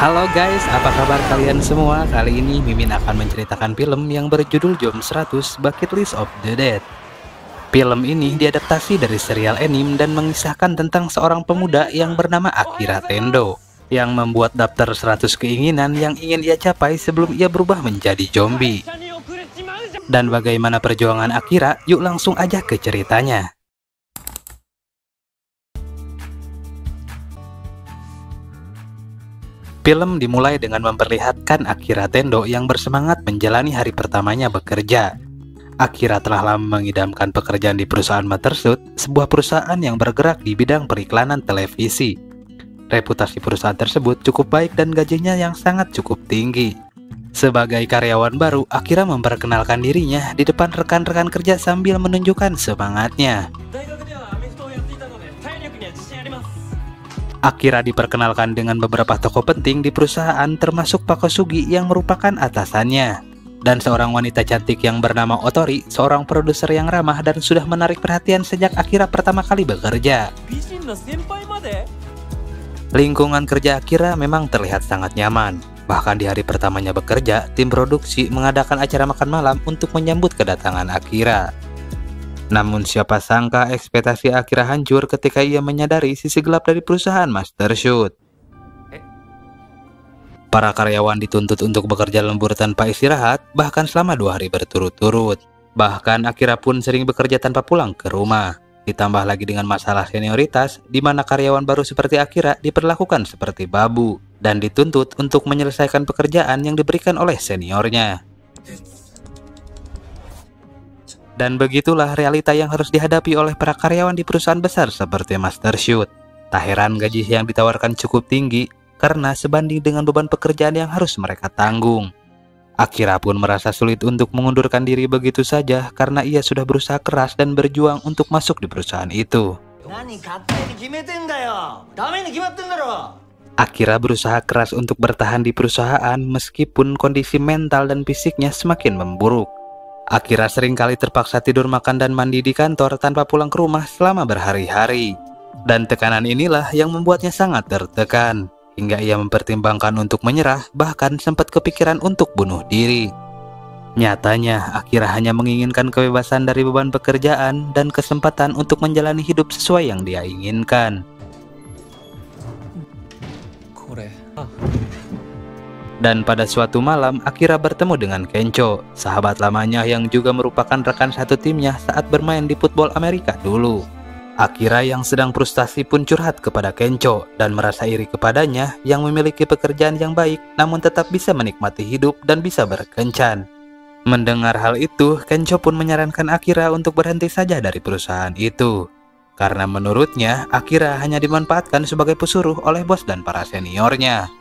Halo guys, apa kabar kalian semua? Kali ini Mimin akan menceritakan film yang berjudul Jom 100 Bucket List of the Dead. Film ini diadaptasi dari serial anime dan mengisahkan tentang seorang pemuda yang bernama Akira Tendo yang membuat daftar 100 keinginan yang ingin ia capai sebelum ia berubah menjadi zombie. Dan bagaimana perjuangan Akira? Yuk langsung aja ke ceritanya. Film dimulai dengan memperlihatkan Akira Tendo yang bersemangat menjalani hari pertamanya bekerja. Akira telah lama mengidamkan pekerjaan di perusahaan Mothershoot, sebuah perusahaan yang bergerak di bidang periklanan televisi. Reputasi perusahaan tersebut cukup baik dan gajinya yang sangat cukup tinggi. Sebagai karyawan baru, Akira memperkenalkan dirinya di depan rekan-rekan kerja sambil menunjukkan semangatnya. Akira diperkenalkan dengan beberapa tokoh penting di perusahaan termasuk Pak Kosugi yang merupakan atasannya, dan seorang wanita cantik yang bernama Otori, seorang produser yang ramah dan sudah menarik perhatian sejak Akira pertama kali bekerja. Lingkungan kerja Akira memang terlihat sangat nyaman. Bahkan di hari pertamanya bekerja, tim produksi mengadakan acara makan malam untuk menyambut kedatangan Akira. Namun siapa sangka ekspektasi Akira hancur ketika ia menyadari sisi gelap dari perusahaan Mothershoot. Para karyawan dituntut untuk bekerja lembur tanpa istirahat, bahkan selama 2 hari berturut-turut. Bahkan Akira pun sering bekerja tanpa pulang ke rumah. Ditambah lagi dengan masalah senioritas, di mana karyawan baru seperti Akira diperlakukan seperti babu, dan dituntut untuk menyelesaikan pekerjaan yang diberikan oleh seniornya. Dan begitulah realita yang harus dihadapi oleh para karyawan di perusahaan besar seperti Mothershoot. Tak heran gaji yang ditawarkan cukup tinggi karena sebanding dengan beban pekerjaan yang harus mereka tanggung. Akira pun merasa sulit untuk mengundurkan diri begitu saja karena ia sudah berusaha keras dan berjuang untuk masuk di perusahaan itu. Akira berusaha keras untuk bertahan di perusahaan meskipun kondisi mental dan fisiknya semakin memburuk. Akira seringkali terpaksa tidur, makan, dan mandi di kantor tanpa pulang ke rumah selama berhari-hari. Dan tekanan inilah yang membuatnya sangat tertekan, hingga ia mempertimbangkan untuk menyerah, bahkan sempat kepikiran untuk bunuh diri. Nyatanya, Akira hanya menginginkan kebebasan dari beban pekerjaan dan kesempatan untuk menjalani hidup sesuai yang dia inginkan. Dan pada suatu malam, Akira bertemu dengan Kencho, sahabat lamanya yang juga merupakan rekan satu timnya saat bermain di football Amerika dulu. Akira yang sedang frustasi pun curhat kepada Kencho dan merasa iri kepadanya yang memiliki pekerjaan yang baik namun tetap bisa menikmati hidup dan bisa berkencan. Mendengar hal itu, Kencho pun menyarankan Akira untuk berhenti saja dari perusahaan itu. Karena menurutnya, Akira hanya dimanfaatkan sebagai pesuruh oleh bos dan para seniornya.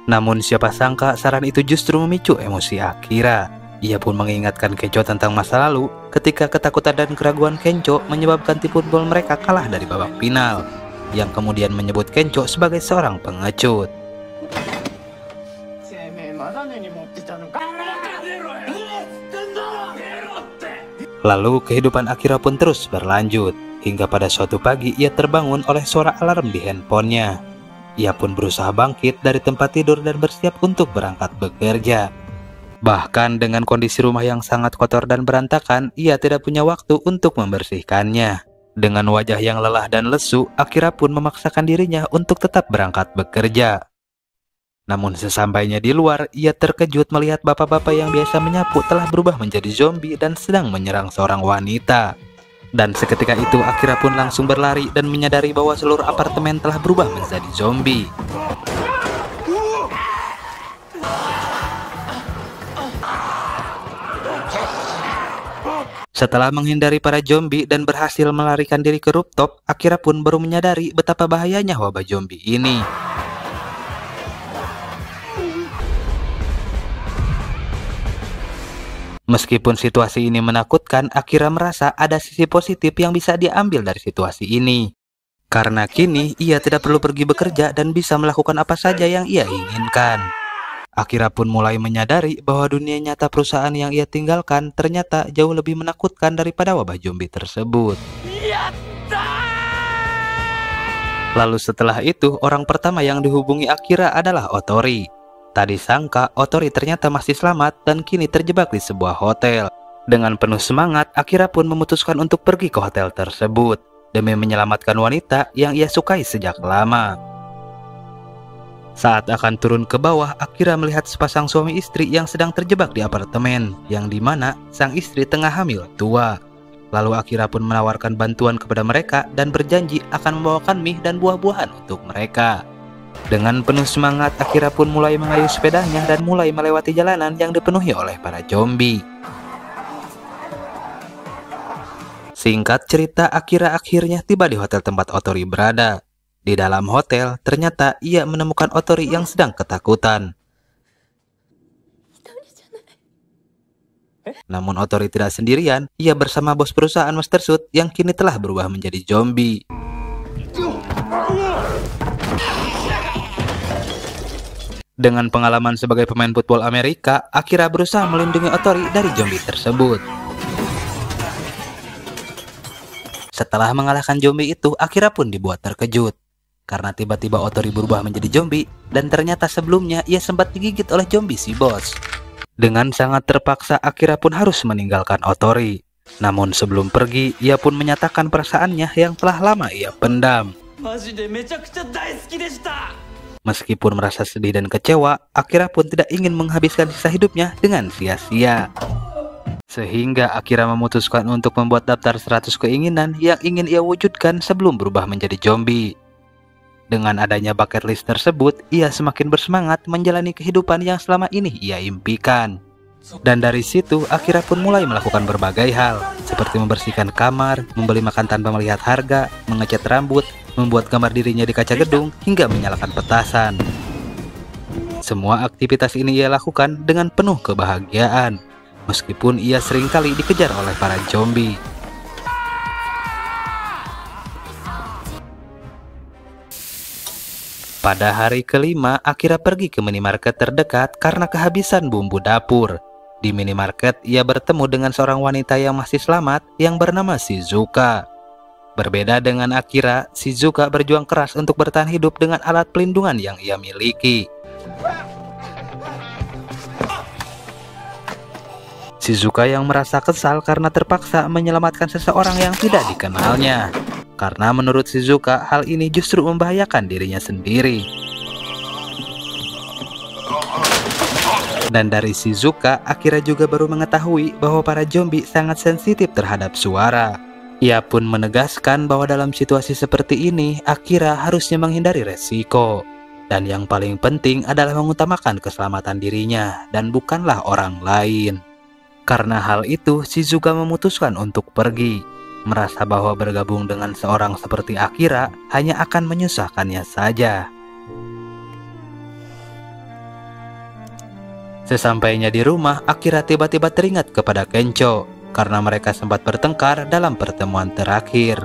Namun siapa sangka saran itu justru memicu emosi Akira. Ia pun mengingatkan Kencho tentang masa lalu ketika ketakutan dan keraguan Kencho menyebabkan tim football mereka kalah dari babak final, yang kemudian menyebut Kencho sebagai seorang pengecut. Lalu kehidupan Akira pun terus berlanjut, hingga pada suatu pagi ia terbangun oleh suara alarm di handphonenya. Ia pun berusaha bangkit dari tempat tidur dan bersiap untuk berangkat bekerja. Bahkan dengan kondisi rumah yang sangat kotor dan berantakan, ia tidak punya waktu untuk membersihkannya. Dengan wajah yang lelah dan lesu, Akira pun memaksakan dirinya untuk tetap berangkat bekerja. Namun sesampainya di luar, ia terkejut melihat bapak-bapak yang biasa menyapu telah berubah menjadi zombie dan sedang menyerang seorang wanita. Dan seketika itu Akira pun langsung berlari dan menyadari bahwa seluruh apartemen telah berubah menjadi zombie. Setelah menghindari para zombie dan berhasil melarikan diri ke rooftop, Akira pun baru menyadari betapa bahayanya wabah zombie ini. Meskipun situasi ini menakutkan, Akira merasa ada sisi positif yang bisa diambil dari situasi ini. Karena kini ia tidak perlu pergi bekerja dan bisa melakukan apa saja yang ia inginkan. Akira pun mulai menyadari bahwa dunia nyata perusahaan yang ia tinggalkan ternyata jauh lebih menakutkan daripada wabah zombie tersebut. Lalu setelah itu, orang pertama yang dihubungi Akira adalah Otori. Tadi sangka Otori ternyata masih selamat dan kini terjebak di sebuah hotel. Dengan penuh semangat, Akira pun memutuskan untuk pergi ke hotel tersebut demi menyelamatkan wanita yang ia sukai sejak lama. Saat akan turun ke bawah, Akira melihat sepasang suami istri yang sedang terjebak di apartemen, yang dimana sang istri tengah hamil tua. Lalu Akira pun menawarkan bantuan kepada mereka dan berjanji akan membawakan mie dan buah-buahan untuk mereka. Dengan penuh semangat, Akira pun mulai mengayuh sepedanya dan mulai melewati jalanan yang dipenuhi oleh para zombie. Singkat cerita, Akira akhirnya tiba di hotel tempat Otori berada. Di dalam hotel, ternyata ia menemukan Otori yang sedang ketakutan. Namun Otori tidak sendirian, ia bersama bos perusahaan Master Suit yang kini telah berubah menjadi zombie. Dengan pengalaman sebagai pemain football Amerika, Akira berusaha melindungi Otori dari zombie tersebut. Setelah mengalahkan zombie itu, Akira pun dibuat terkejut. Karena tiba-tiba Otori berubah menjadi zombie, dan ternyata sebelumnya ia sempat digigit oleh zombie si bos. Dengan sangat terpaksa, Akira pun harus meninggalkan Otori. Namun sebelum pergi, ia pun menyatakan perasaannya yang telah lama ia pendam. Meskipun merasa sedih dan kecewa, Akira pun tidak ingin menghabiskan sisa hidupnya dengan sia-sia. Sehingga Akira memutuskan untuk membuat daftar 100 keinginan yang ingin ia wujudkan sebelum berubah menjadi zombie. Dengan adanya bucket list tersebut, ia semakin bersemangat menjalani kehidupan yang selama ini ia impikan. Dan dari situ, Akira pun mulai melakukan berbagai hal, seperti membersihkan kamar, membeli makan tanpa melihat harga, mengecat rambut, membuat gambar dirinya di kaca gedung, hingga menyalakan petasan. Semua aktivitas ini ia lakukan dengan penuh kebahagiaan, meskipun ia seringkali dikejar oleh para zombie. Pada hari kelima, Akira pergi ke minimarket terdekat karena kehabisan bumbu dapur. Di minimarket, ia bertemu dengan seorang wanita yang masih selamat yang bernama Shizuka. Berbeda dengan Akira, Shizuka berjuang keras untuk bertahan hidup dengan alat pelindungan yang ia miliki. Shizuka yang merasa kesal karena terpaksa menyelamatkan seseorang yang tidak dikenalnya. Karena menurut Shizuka, hal ini justru membahayakan dirinya sendiri. Dan dari Shizuka, Akira juga baru mengetahui bahwa para zombie sangat sensitif terhadap suara. Ia pun menegaskan bahwa dalam situasi seperti ini, Akira harusnya menghindari resiko. Dan yang paling penting adalah mengutamakan keselamatan dirinya dan bukanlah orang lain. Karena hal itu, Shizuka memutuskan untuk pergi. Merasa bahwa bergabung dengan seorang seperti Akira hanya akan menyusahkannya saja. Sesampainya di rumah, Akira tiba-tiba teringat kepada Kencho karena mereka sempat bertengkar dalam pertemuan terakhir.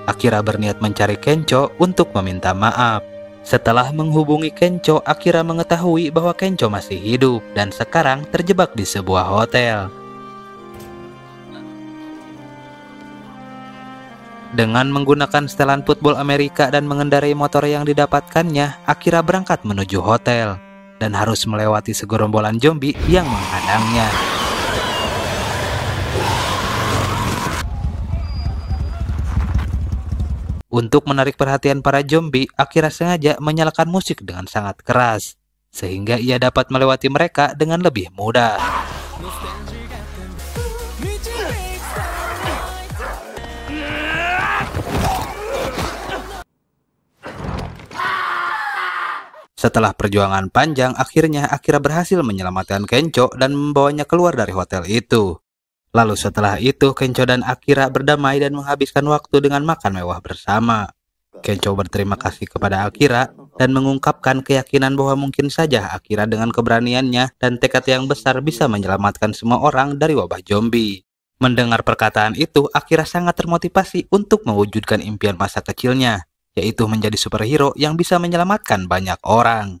Akira berniat mencari Kencho untuk meminta maaf. Setelah menghubungi Kencho, Akira mengetahui bahwa Kencho masih hidup dan sekarang terjebak di sebuah hotel. Dengan menggunakan setelan football Amerika dan mengendarai motor yang didapatkannya, Akira berangkat menuju hotel dan harus melewati segerombolan zombie yang menghadangnya. Untuk menarik perhatian para zombie, Akira sengaja menyalakan musik dengan sangat keras, sehingga ia dapat melewati mereka dengan lebih mudah. Setelah perjuangan panjang, akhirnya Akira berhasil menyelamatkan Kencho dan membawanya keluar dari hotel itu. Lalu setelah itu, Kencho dan Akira berdamai dan menghabiskan waktu dengan makan mewah bersama. Kencho berterima kasih kepada Akira dan mengungkapkan keyakinan bahwa mungkin saja Akira dengan keberaniannya dan tekad yang besar bisa menyelamatkan semua orang dari wabah zombie. Mendengar perkataan itu, Akira sangat termotivasi untuk mewujudkan impian masa kecilnya, yaitu menjadi superhero yang bisa menyelamatkan banyak orang.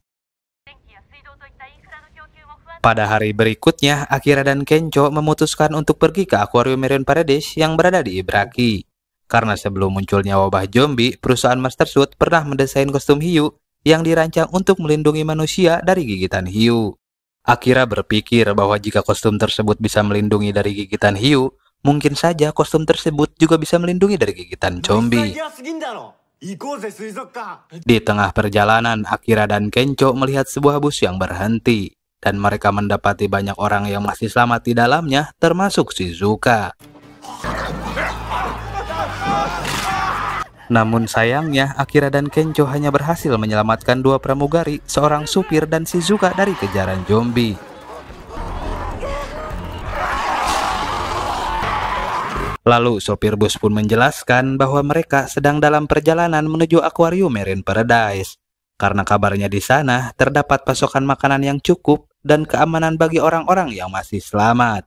Pada hari berikutnya, Akira dan Kencho memutuskan untuk pergi ke akuarium Marion Paradise yang berada di Ibaraki. Karena sebelum munculnya wabah zombie, perusahaan Master Suit pernah mendesain kostum hiu yang dirancang untuk melindungi manusia dari gigitan hiu. Akira berpikir bahwa jika kostum tersebut bisa melindungi dari gigitan hiu, mungkin saja kostum tersebut juga bisa melindungi dari gigitan zombie. Di tengah perjalanan, Akira dan Kencho melihat sebuah bus yang berhenti, dan mereka mendapati banyak orang yang masih selamat di dalamnya, termasuk Shizuka. Namun sayangnya, Akira dan Kencho hanya berhasil menyelamatkan dua pramugari, seorang supir dan Shizuka dari kejaran zombie. Lalu sopir bus pun menjelaskan bahwa mereka sedang dalam perjalanan menuju akuarium Marine Paradise. Karena kabarnya di sana terdapat pasokan makanan yang cukup dan keamanan bagi orang-orang yang masih selamat.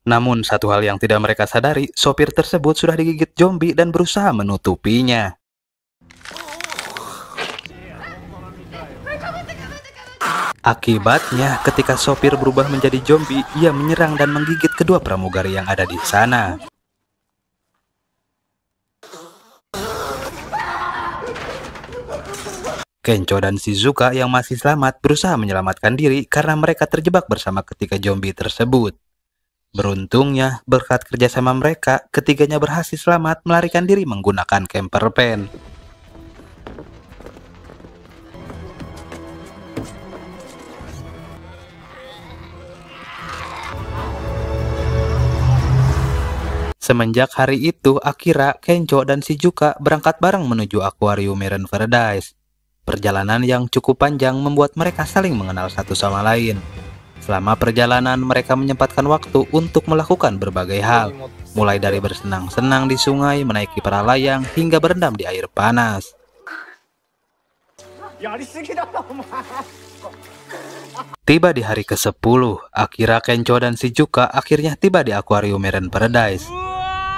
Namun satu hal yang tidak mereka sadari, sopir tersebut sudah digigit zombie dan berusaha menutupinya. Akibatnya, ketika sopir berubah menjadi zombie, ia menyerang dan menggigit kedua pramugari yang ada di sana. Kencho dan Shizuka yang masih selamat berusaha menyelamatkan diri karena mereka terjebak bersama ketika zombie tersebut. Beruntungnya, berkat kerjasama mereka, ketiganya berhasil selamat melarikan diri menggunakan camper van. Semenjak hari itu, Akira, Kencho, dan Shizuka berangkat bareng menuju akuarium Marine Paradise. Perjalanan yang cukup panjang membuat mereka saling mengenal satu sama lain. Selama perjalanan, mereka menyempatkan waktu untuk melakukan berbagai hal, mulai dari bersenang-senang di sungai, menaiki perahu layang, hingga berendam di air panas. Tiba di hari ke-10, Akira, Kencho, dan Shizuka akhirnya tiba di akuarium Marine Paradise.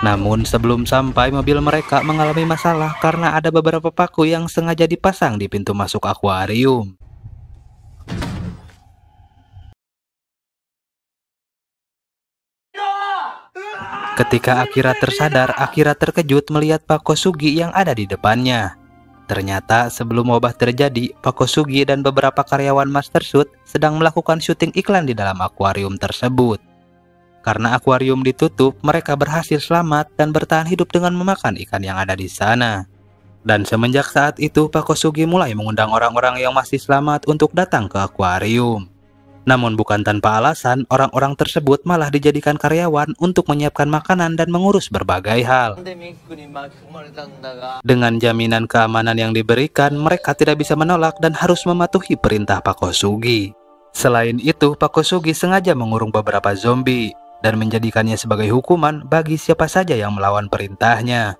Namun sebelum sampai, mobil mereka mengalami masalah karena ada beberapa paku yang sengaja dipasang di pintu masuk akuarium. Ketika Akira tersadar, Akira terkejut melihat Pak Kosugi yang ada di depannya. Ternyata sebelum wabah terjadi, Pak Kosugi dan beberapa karyawan Master Suit sedang melakukan syuting iklan di dalam akuarium tersebut. Karena akuarium ditutup, mereka berhasil selamat dan bertahan hidup dengan memakan ikan yang ada di sana. Dan semenjak saat itu, Pak Kosugi mulai mengundang orang-orang yang masih selamat untuk datang ke akuarium. Namun bukan tanpa alasan, orang-orang tersebut malah dijadikan karyawan untuk menyiapkan makanan dan mengurus berbagai hal. Dengan jaminan keamanan yang diberikan, mereka tidak bisa menolak dan harus mematuhi perintah Pak Kosugi. Selain itu, Pak Kosugi sengaja mengurung beberapa zombie dan menjadikannya sebagai hukuman bagi siapa saja yang melawan perintahnya.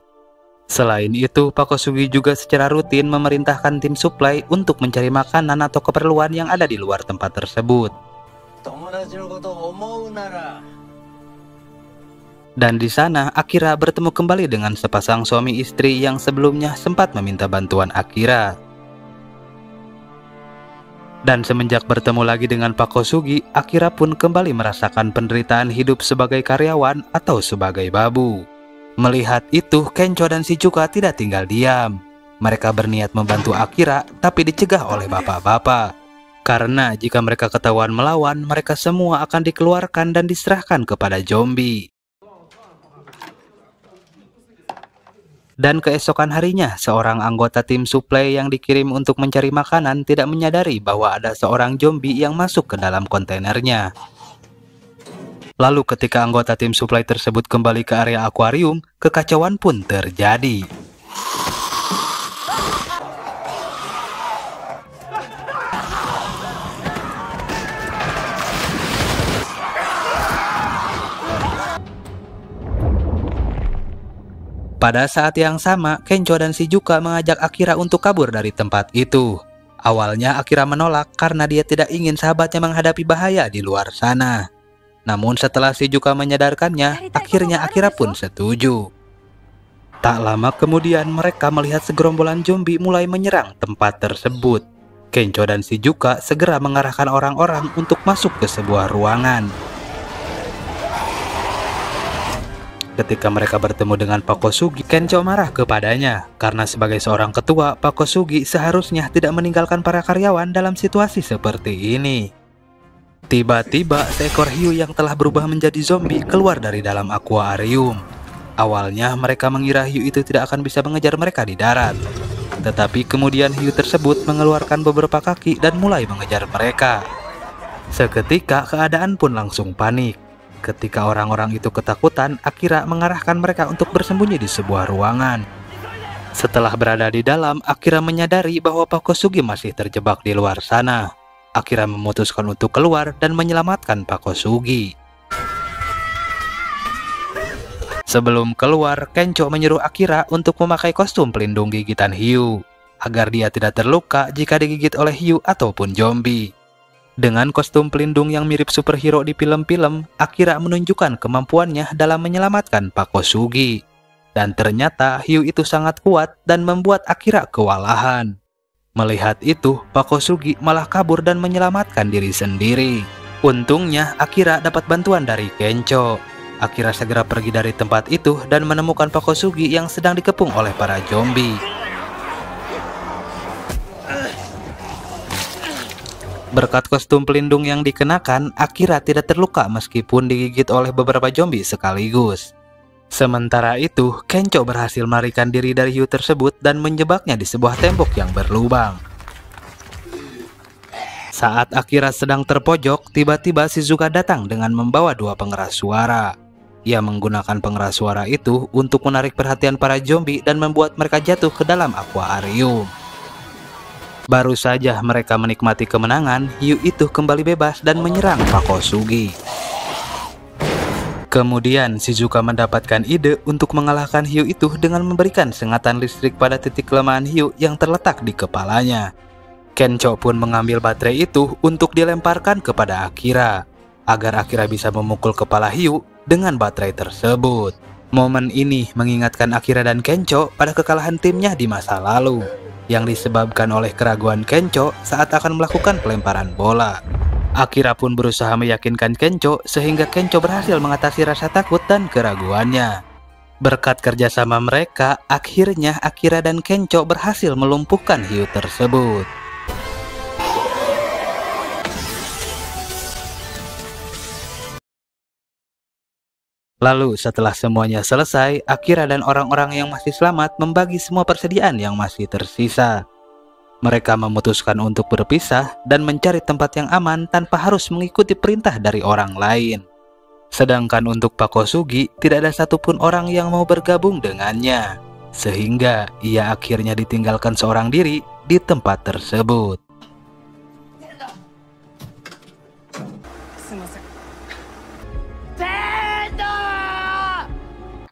Selain itu, Pak Kosugi juga secara rutin memerintahkan tim suplai untuk mencari makanan atau keperluan yang ada di luar tempat tersebut. Dan di sana, Akira bertemu kembali dengan sepasang suami istri yang sebelumnya sempat meminta bantuan Akira. Dan semenjak bertemu lagi dengan Pak Kosugi, Akira pun kembali merasakan penderitaan hidup sebagai karyawan atau sebagai babu. Melihat itu, Kencho dan Shizuka tidak tinggal diam. Mereka berniat membantu Akira, tapi dicegah oleh bapak-bapak. Karena jika mereka ketahuan melawan, mereka semua akan dikeluarkan dan diserahkan kepada zombie. Dan keesokan harinya, seorang anggota tim suplai yang dikirim untuk mencari makanan tidak menyadari bahwa ada seorang zombie yang masuk ke dalam kontainernya. Lalu ketika anggota tim suplai tersebut kembali ke area akuarium, kekacauan pun terjadi. Pada saat yang sama, Kencho dan Shizuka mengajak Akira untuk kabur dari tempat itu. Awalnya Akira menolak karena dia tidak ingin sahabatnya menghadapi bahaya di luar sana. Namun setelah Shizuka menyadarkannya, akhirnya Akira pun setuju. Tak lama kemudian mereka melihat segerombolan zombie mulai menyerang tempat tersebut. Kencho dan Shizuka segera mengarahkan orang-orang untuk masuk ke sebuah ruangan. Ketika mereka bertemu dengan Pak Kosugi, Kencho marah kepadanya karena sebagai seorang ketua, Pak Kosugi seharusnya tidak meninggalkan para karyawan dalam situasi seperti ini. Tiba-tiba seekor hiu yang telah berubah menjadi zombie keluar dari dalam akuarium. Awalnya mereka mengira hiu itu tidak akan bisa mengejar mereka di darat. Tetapi kemudian hiu tersebut mengeluarkan beberapa kaki dan mulai mengejar mereka. Seketika keadaan pun langsung panik. Ketika orang-orang itu ketakutan, Akira mengarahkan mereka untuk bersembunyi di sebuah ruangan. Setelah berada di dalam, Akira menyadari bahwa Pak Kosugi masih terjebak di luar sana. Akira memutuskan untuk keluar dan menyelamatkan Pak Kosugi. Sebelum keluar, Kencho menyuruh Akira untuk memakai kostum pelindung gigitan hiu, agar dia tidak terluka jika digigit oleh hiu ataupun zombie. Dengan kostum pelindung yang mirip superhero di film-film, Akira menunjukkan kemampuannya dalam menyelamatkan Pak Kosugi. Dan ternyata hiu itu sangat kuat dan membuat Akira kewalahan. Melihat itu, Pak Kosugi malah kabur dan menyelamatkan diri sendiri. Untungnya, Akira dapat bantuan dari Kencho. Akira segera pergi dari tempat itu dan menemukan Pak Kosugi yang sedang dikepung oleh para zombie. Berkat kostum pelindung yang dikenakan, Akira tidak terluka meskipun digigit oleh beberapa zombie sekaligus. Sementara itu, Kencho berhasil melarikan diri dari hiu tersebut dan menjebaknya di sebuah tembok yang berlubang. Saat Akira sedang terpojok, tiba-tiba Shizuka datang dengan membawa dua pengeras suara. Ia menggunakan pengeras suara itu untuk menarik perhatian para zombie dan membuat mereka jatuh ke dalam akuarium. Baru saja mereka menikmati kemenangan, hiu itu kembali bebas dan menyerang Pak Kosugi. Kemudian Shizuka mendapatkan ide untuk mengalahkan hiu itu dengan memberikan sengatan listrik pada titik kelemahan hiu yang terletak di kepalanya. Kencho pun mengambil baterai itu untuk dilemparkan kepada Akira, agar Akira bisa memukul kepala hiu dengan baterai tersebut. Momen ini mengingatkan Akira dan Kencho pada kekalahan timnya di masa lalu, yang disebabkan oleh keraguan Kencho saat akan melakukan pelemparan bola. Akira pun berusaha meyakinkan Kencho sehingga Kencho berhasil mengatasi rasa takut dan keraguannya. Berkat kerjasama mereka, akhirnya Akira dan Kencho berhasil melumpuhkan hiu tersebut. Lalu setelah semuanya selesai, Akira dan orang-orang yang masih selamat membagi semua persediaan yang masih tersisa. Mereka memutuskan untuk berpisah dan mencari tempat yang aman tanpa harus mengikuti perintah dari orang lain. Sedangkan untuk Pak Kosugi, tidak ada satupun orang yang mau bergabung dengannya, sehingga ia akhirnya ditinggalkan seorang diri di tempat tersebut.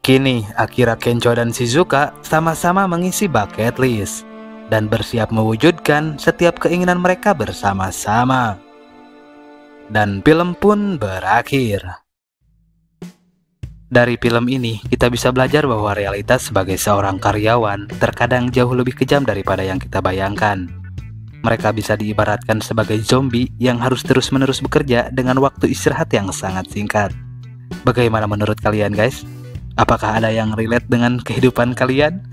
Kini, Akira, Kencho, dan Shizuka sama-sama mengisi bucket list dan bersiap mewujudkan setiap keinginan mereka bersama-sama. Dan film pun berakhir. Dari film ini, kita bisa belajar bahwa realitas sebagai seorang karyawan terkadang jauh lebih kejam daripada yang kita bayangkan. Mereka bisa diibaratkan sebagai zombie yang harus terus-menerus bekerja dengan waktu istirahat yang sangat singkat. Bagaimana menurut kalian, guys? Apakah ada yang relate dengan kehidupan kalian?